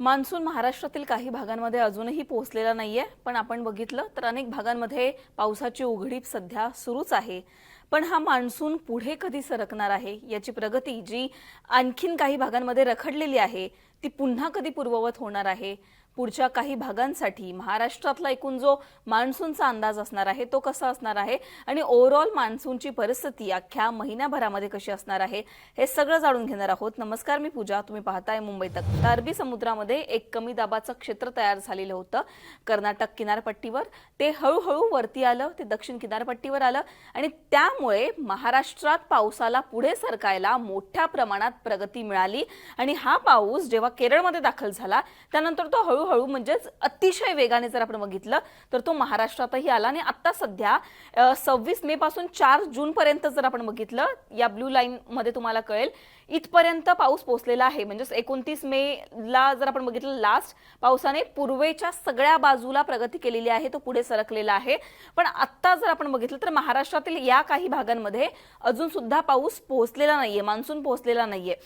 Monsoon महाराष्ट्रातील काही भागांमध्ये अजूनही पोहोचलेला नाहीये, पण आपण बघितलं तर अनेक भागांमध्ये पावसाची उघडीप सध्या सुरूच आहे। पण हा मान्सून पुढे कधी सरकणार आहे याची प्रगती जी आणखीन काही भागांमध्ये रखडलेली आहे ती पुन्हा कधी पूर्ववत होणार आहे। पुढच्या काही भागांसाठी महाराष्ट्रातला एकूण जो मान्सूनचा अंदाज असणार आहे तो कसा असणार आहे आणि ओव्हरऑल मान्सूनची परिस्थिती अख्ख्या महिन्याभरामध्ये कशी असणार आहे हे सगळं जाणून घेणार आहोत। नमस्कार, मी पूजा, तुम्ही पाहताय मुंबई तक। अरबी समुद्रामध्ये एक कमी दाबाचं क्षेत्र तयार झालेलं होतं कर्नाटक किनारपट्टीवर। ते हळूहळू वरती आलं, ते दक्षिण किनारपट्टीवर आलं आणि त्यामुळे महाराष्ट्रात पावसाला पुढे सरकायला मोठ्या प्रमाणात प्रगती मिळाली आणि हा पाऊस जेव्हा केरळमध्ये दाखल झाला त्यानंतर तो हळूहळू म्हणजेच अतिशय वेगाने जर आपण बघितलं तर तो महाराष्ट्रातही आला आणि आता सध्या 26 मे पासून 4 जून पर्यंत जर आपण बघितलं या ब्लू लाईन मध्ये तुम्हाला कळेल इथपर्यंत पाऊस पोहोचलेला आहे। म्हणजे 29 मे ला जर आपण बघितलं लास्ट पावसाने पूर्वेच्या सगळ्या बाजूला प्रगती केलेली आहे, तो पुढे सरकलेला आहे। पण आता जर आपण बघितलं तर महाराष्ट्रातील या काही भागांमध्ये अजून सुद्धा पाऊस पोहोचलेला नाहीये, मान्सून पोहोचलेला नाहीये।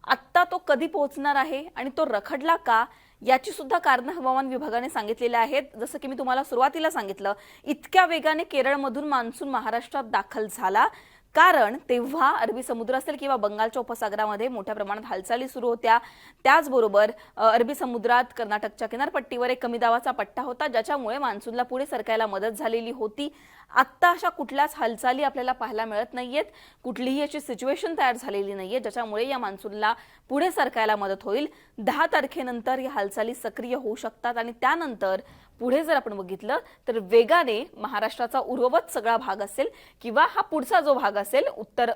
आता तो कधी पोहोचणार आहे आणि तो रखडला का याची सुद्धा कारण हवामान विभागाने सांगितलेले आहेत। जसं की मी तुम्हाला सुरुवातीला सांगितलं, इतक्या वेगाने केरळमधून मान्सून महाराष्ट्रात दाखल झाला कारण तेव्हा अरबी समुद्र असेल किंवा बंगालच्या उपसागरामध्ये मोठ्या प्रमाणात हालचाली सुरू होत्या। त्याचबरोबर अरबी समुद्रात कर्नाटकच्या किनारपट्टीवर एक कमी दाबाचा पट्टा होता ज्याच्यामुळे मान्सूनला पुढे सरकायला मदत झालेली होती। आता अशा कुठल्याच हालचाली आपल्याला पाहायला मिळत नाहीयेत, कुठलीही अशी सिच्युएशन तयार झालेली नाहीये ज्याच्यामुळे या मान्सूनला पुढे सरकायला मदत होईल। 10 तारखेनंतर या हालचाली सक्रिय होऊ शकतात आणि त्यानंतर पुढे जर आपण बघितलं तर वेगाने महाराष्ट्राचा उर्वरित सगळा भाग असेल किंवा हा पुढचा जो भाग असेल उत्तर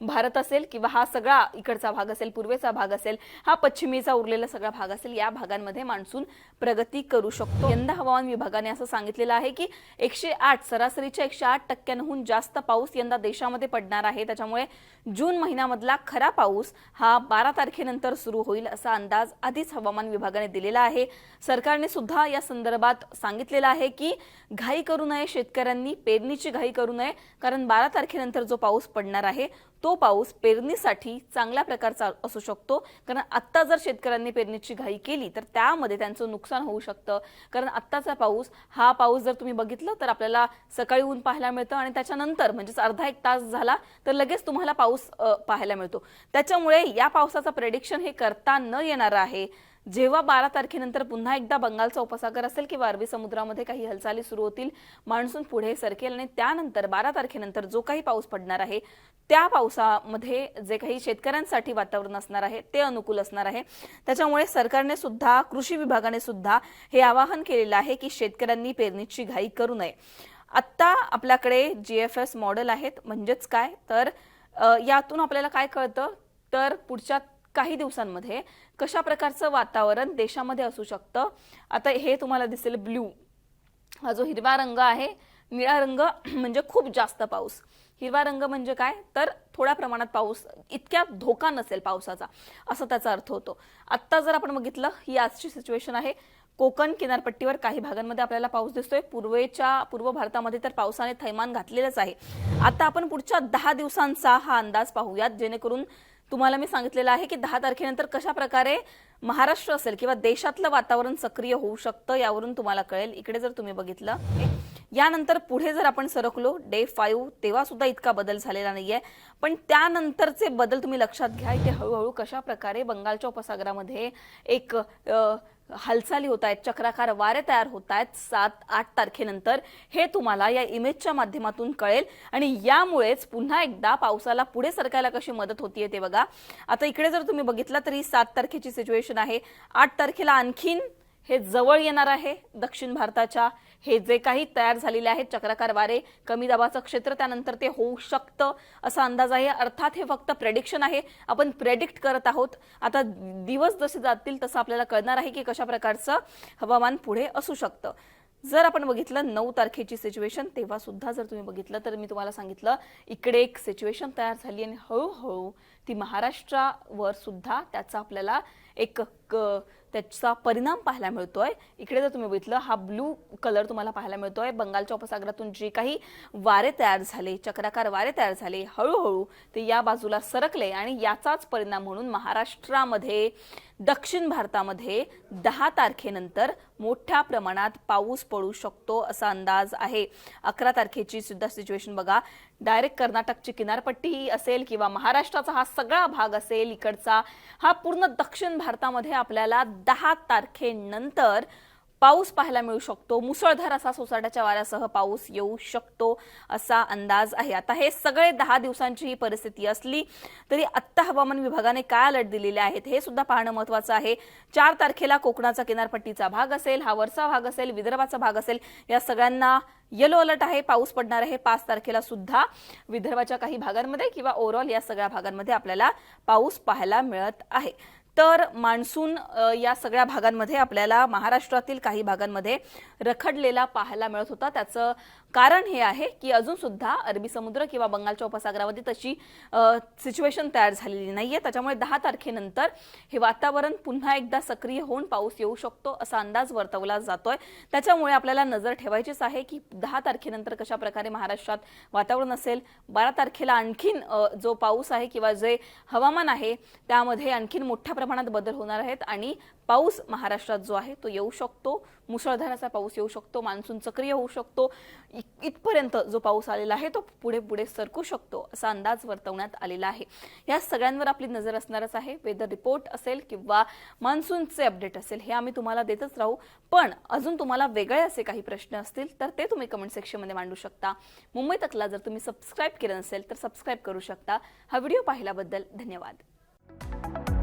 भारत असेल किंवा हा सगळा इकडचा भाग असेल, पूर्वेचा भाग असेल, हा पश्चिमेचा उरलेला सगळा भाग असेल, या भागांमध्ये मान्सून प्रगती करू शकतो। यंदा हवामान विभागाने असं सांगितलेलं आहे की 108 सरासरीच्या 108%हून जास्त पाऊस यंदा देशामध्ये पडणार आहे। त्याच्यामुळे जून महिन्यामधला खरा पाऊस हा 12 तारखेनंतर सुरू होईल असा अंदाज आधीच हवामान विभागाने दिलेला आहे। सरकारने सुद्धा या संदर्भात सांगितलेलं आहे की घाई करू नये, शेतकऱ्यांनी पेरणीची घाई करू नये कारण 12 तारखेनंतर जो पाऊस पडणार आहे तो पाऊस पेरणीसाठी चांगल्या प्रकारचा असू शकतो। कारण आता जर शेतकऱ्यांनी पेरणीची घाई केली तर त्यामध्ये त्यांचं नुकसान होऊ शकतं। कारण आत्ताचा पाऊस जर तुम्ही बघितलं तर आपल्याला सकाळी ऊन पाहायला मिळतं आणि त्याच्यानंतर म्हणजेच अर्धा एक तास झाला तर लगेच तुम्हाला पाऊस पाहायला मिळतो। त्याच्यामुळे या पावसाचं प्रेडिक्शन हे करता न येणार आहे। जेव्हा 12 तारखेनंतर पुन्हा एकदा बंगालचा उपसागर असेल किंवा अरबी समुद्रामध्ये काही हालचाली सुरू होतील, मान्सून पुढे सरकेल आणि त्यानंतर 12 तारखेनंतर जो काही पाऊस पडणार आहे त्या पावसामध्ये जे काही शेतकऱ्यांसाठी वातावरण असणार आहे ते अनुकूल असणार आहे। त्याच्यामुळे सरकारने सुद्धा, कृषी विभागाने सुद्धा हे आवाहन केलेलं आहे की शेतकऱ्यांनी पेरणीची घाई करू नये। आता आपल्याकडे GFS मॉडेल आहेत, म्हणजेच काय तर यातून आपल्याला काय कळतं तर पुढच्या काही दिवसांमध्ये कशा प्रकारचं वातावरण देशामध्ये असू शकतं। आता हे तुम्हाला दिसेल ब्लू, हा जो हिरवा रंग आहे, निळा रंग म्हणजे खूप जास्त पाऊस, हिरवा रंग म्हणजे काय तर थोड्या प्रमाणात पाऊस, इतक्या धोका नसेल पावसाचा असं त्याचा अर्थ होतो। आता जर आपण बघितलं ही आजची सिच्युएशन आहे, कोकण किनारपट्टीवर काही भागांमध्ये आपल्याला पाऊस दिसतोय, पूर्व भारतामध्ये तर पावसाने थैमान घातलेलंच आहे। आता आपण पुढच्या 10 दिवसांचा हा अंदाज पाहूयात जेणेकरून तुम्हाला मी सांगितलेलं आहे की 10 तारखेनंतर कशा प्रकारे महाराष्ट्र असेल किंवा देशातलं वातावरण सक्रिय होऊ शकतं यावरून तुम्हाला कळेल। इकडे जर तुम्ही बघितलं यानंतर पुढे जर आपण सरकलो डे 5 तेव्हा सुद्धा इतका बदल झालेला नाहीये, पण त्यानंतरचे बदल तुम्ही लक्षात घ्या। इथे हळूहळू कशा प्रकारे बंगालच्या उपसागरामध्ये एक हालचाली होत आहेत, चक्राकार वारे तयार होत आहेत 7-8 तारखेनंतर, हे तुम्हाला या इमेजच्या माध्यमातून कळेल आणि यामुळेच पुन्हा एकदा पावसाला पुढे सरकायला कशी मदत होतीये ते बघा। आता इकडे जर तुम्ही बघितलं तरी 7 तारखेची सिच्युएशन आहे, 8 तारखेला आणखीन हे जवळ येणार आहे दक्षिण भारताच्या। हे जे काही तयार झालेले आहेत चक्राकार वारे, कमी दाबाचं क्षेत्र, त्यानंतर ते होऊ शकतं असा अंदाज आहे। अर्थात हे फक्त प्रेडिक्शन आहे, आपण प्रेडिक्ट करत आहोत। आता दिवस जसे जातील तसं आपल्याला कळणार आहे की कशा प्रकारचं हवामान पुढे असू शकतं। जर आपण बघितलं 9 तारखेची सिच्युएशन तेव्हा सुद्धा जर तुम्ही बघितलं तर मी तुम्हाला सांगितलं इकडे एक सिच्युएशन तयार झाली आणि हळूहळू ती महाराष्ट्रावर सुद्धा त्याचा आपल्याला त्याचा परिणाम पाहायला मिळतोय। इकडे जर तुम्ही बघितलं हा ब्लू कलर तुम्हाला पाहायला मिळतोय। बंगालच्या उपसागरातून जी काही वारे तयार झाले, चक्राकार वारे तयार झाले, हळूहळू ते या बाजूला सरकले आणि याचाच परिणाम म्हणून महाराष्ट्रामध्ये, दक्षिण भारतामध्ये 10 तारखेनंतर मोठ्या प्रमाणात पाऊस पडू शकतो असा अंदाज आहे। 11 तारखेची सुद्धा सिच्युएशन बघा, डायरेक्ट कर्नाटकची किनारपट्टी असेल किंवा महाराष्ट्राचा हा सगळा भाग असेल, इकडचा हा पूर्ण दक्षिण भारतामध्ये आपल्याला 10 तारखेनंतर पाऊस पाहायला मिळू शकतो। मुसळधार असा सोसाट्याच्या वाऱ्यासह पाऊस येऊ शकतो असा अंदाज आहे। आता हे सगळे 10 दिवसांची ही परिस्थिती असली तरी आत्ता हवामान विभागाने काय अलर्ट दिलेले आहेत हे सुद्धा पाहणं महत्त्वाचं आहे। 4 तारखेला कोकणाचा किनारपट्टीचा भाग असेल, हा वरचा भाग असेल, विदर्भाचा भाग असेल, या सगळ्यांना येलो अलर्ट आहे, पाऊस पडणार आहे। 5 तारखेला सुद्धा विदर्भाच्या काही भागांमध्ये किंवा ओव्हरऑल या सगळ्या भागांमध्ये आपल्याला पाऊस पाहायला मिळत आहे। तर मान्सून या सगळ्या भागांमध्ये आपल्याला महाराष्ट्रातील काही भागांमध्ये रखडलेला पाहायला मिळत होता। त्याचं कारण हे आहे की अजून सुद्धा अरबी समुद्र किंवा बंगालच्या उपसागरामध्ये तशी सिच्युएशन तयार झालेली नाहीये। त्याच्यामुळे 10 तारखेनंतर हे वातावरण पुन्हा एकदा सक्रिय होऊन पाऊस येऊ शकतो असा अंदाज वर्तवला जातोय। त्याच्यामुळे आपल्याला नजर ठेवायचीच आहे की 10 तारखेनंतर कशा प्रकारे महाराष्ट्रात वातावरण असेल। 12 तारखेला आणखीन जो पाऊस आहे किंवा जे हवामान आहे त्यामध्ये आणखीन मोठ्या प्रमाणात बदल होणार आहेत आणि पाऊस महाराष्ट्रात जो आहे तो येऊ शकतो। मुसळधाराचा पाऊस येऊ शकतो, मान्सून सक्रिय होऊ शकतो, इथपर्यंत जो पाऊस आलेला आहे तो पुढे पुढे सरकू शकतो असा अंदाज वर्तवण्यात आलेला आहे। या सगळ्यांवर आपली नजर असणारच आहे। वेदर रिपोर्ट असेल किंवा मान्सूनचे अपडेट असेल हे आम्ही तुम्हाला देतच राहू। पण अजून तुम्हाला वेगळे असे काही प्रश्न असतील तर ते तुम्ही कमेंट सेक्शनमध्ये मांडू शकता। मुंबई तकला जर तुम्ही सबस्क्राइब केलं नसेल तर सबस्क्राइब करू शकता। हा व्हिडिओ पाहिल्याबद्दल धन्यवाद।